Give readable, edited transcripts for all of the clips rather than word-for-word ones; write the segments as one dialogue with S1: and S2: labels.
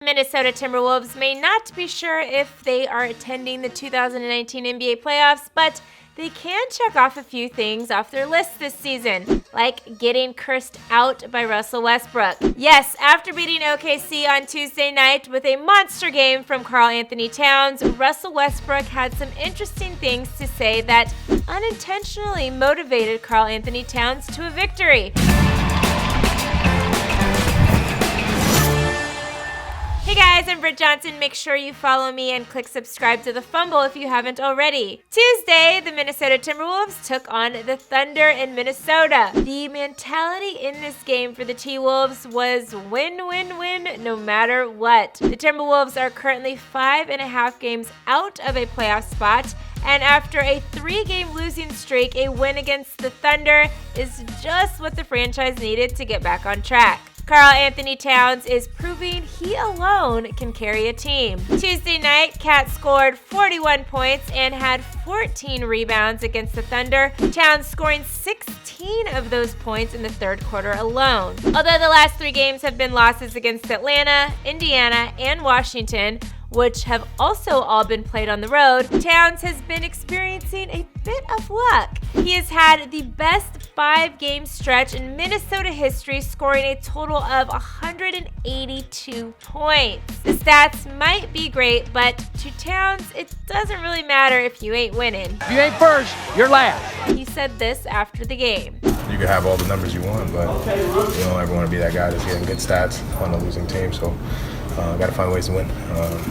S1: Minnesota Timberwolves may not be sure if they are attending the 2019 NBA playoffs, but they can check off a few things off their list this season, like getting cursed out by Russell Westbrook. Yes, after beating OKC on Tuesday night with a monster game from Karl-Anthony Towns, Russell Westbrook had some interesting things to say that unintentionally motivated Karl-Anthony Towns to a victory. Hey guys, I'm Britt Johnson. Make sure you follow me and click subscribe to The Fumble if you haven't already. Tuesday, the Minnesota Timberwolves took on the Thunder in Minnesota. The mentality in this game for the T-Wolves was win-win-win no matter what. The Timberwolves are currently 5.5 games out of a playoff spot, and after a 3-game losing streak, a win against the Thunder is just what the franchise needed to get back on track. Karl-Anthony Towns is proving he alone can carry a team. Tuesday night, Cat scored 41 points and had 14 rebounds against the Thunder, Towns scoring 16 of those points in the third quarter alone. Although the last 3 games have been losses against Atlanta, Indiana, and Washington, which have also all been played on the road, Towns has been experiencing a bit of luck. He has had the best 5-game stretch in Minnesota history, scoring a total of 182 points. The stats might be great, but to Towns, it doesn't really matter if you ain't winning.
S2: If you ain't first, you're last.
S1: He said this after the game.
S3: You can have all the numbers you want, but you don't ever want to be that guy that's getting good stats on a losing team. So got to find ways to win.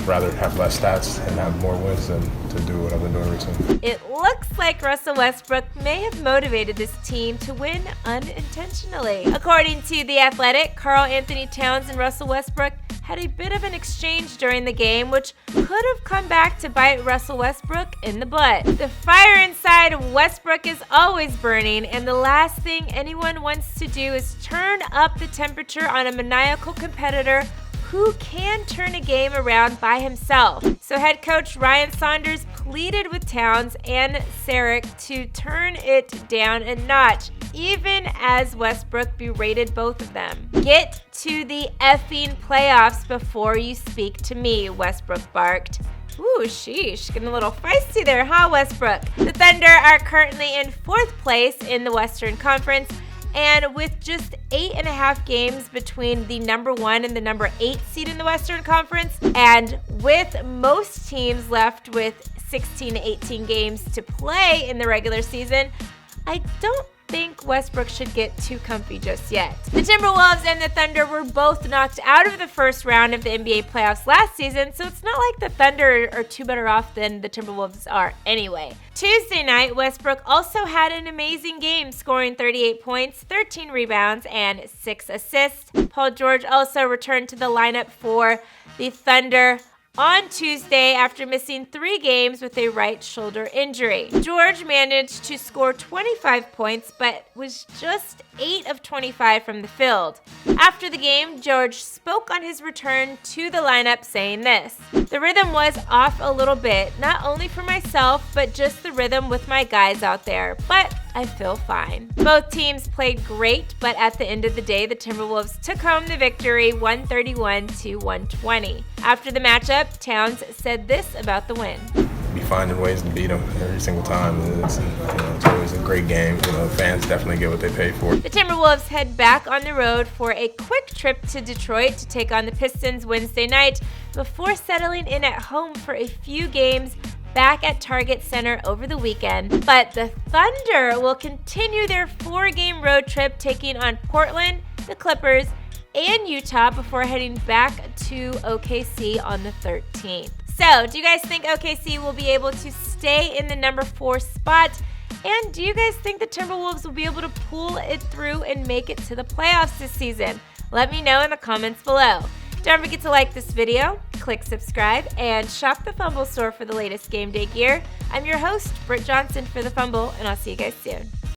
S3: Rather have less stats and have more wins than to do what I've been doing recently.
S1: It looks like Russell Westbrook may have motivated this team to win unintentionally. According to The Athletic, Karl-Anthony Towns and Russell Westbrook had a bit of an exchange during the game, which could have come back to bite Russell Westbrook in the butt. The fire inside Westbrook is always burning, and the last thing anyone wants to do is turn up the temperature on a maniacal competitor who can turn a game around by himself. So head coach Ryan Saunders pleaded with Towns and Sarek to turn it down a notch, even as Westbrook berated both of them. "Get to the effing playoffs before you speak to me," Westbrook barked. Ooh, sheesh, getting a little feisty there, huh, Westbrook? The Thunder are currently in 4th place in the Western Conference, and with just 8.5 games between the number 1 and the number 8 seed in the Western Conference, and with most teams left with 16 to 18 games to play in the regular season, I don't think Westbrook should get too comfy just yet. The Timberwolves and the Thunder were both knocked out of the first round of the NBA playoffs last season, so it's not like the Thunder are too better off than the Timberwolves are anyway. Tuesday night, Westbrook also had an amazing game, scoring 38 points, 13 rebounds, and 6 assists. Paul George also returned to the lineup for the Thunder on Tuesday after missing 3 games with a right shoulder injury. George managed to score 25 points, but was just 8 of 25 from the field. After the game, George spoke on his return to the lineup, saying this: "The rhythm was off a little bit, not only for myself, but just the rhythm with my guys out there, but I feel fine." Both teams played great, but at the end of the day, the Timberwolves took home the victory 131 to 120. After the matchup, Towns said this about the win.
S3: Be finding ways to beat them every single time. It's always a great game. Fans definitely get what they pay for.
S1: The Timberwolves head back on the road for a quick trip to Detroit to take on the Pistons Wednesday night before settling in at home for a few games back at Target Center over the weekend. But the Thunder will continue their 4-game road trip, taking on Portland, the Clippers, and Utah before heading back to OKC on the 13th. So, do you guys think OKC will be able to stay in the number 4 spot? And do you guys think the Timberwolves will be able to pull it through and make it to the playoffs this season? Let me know in the comments below. Don't forget to like this video, click subscribe, and shop the Fumble store for the latest game day gear. I'm your host, Britt Johnson for The Fumble, and I'll see you guys soon.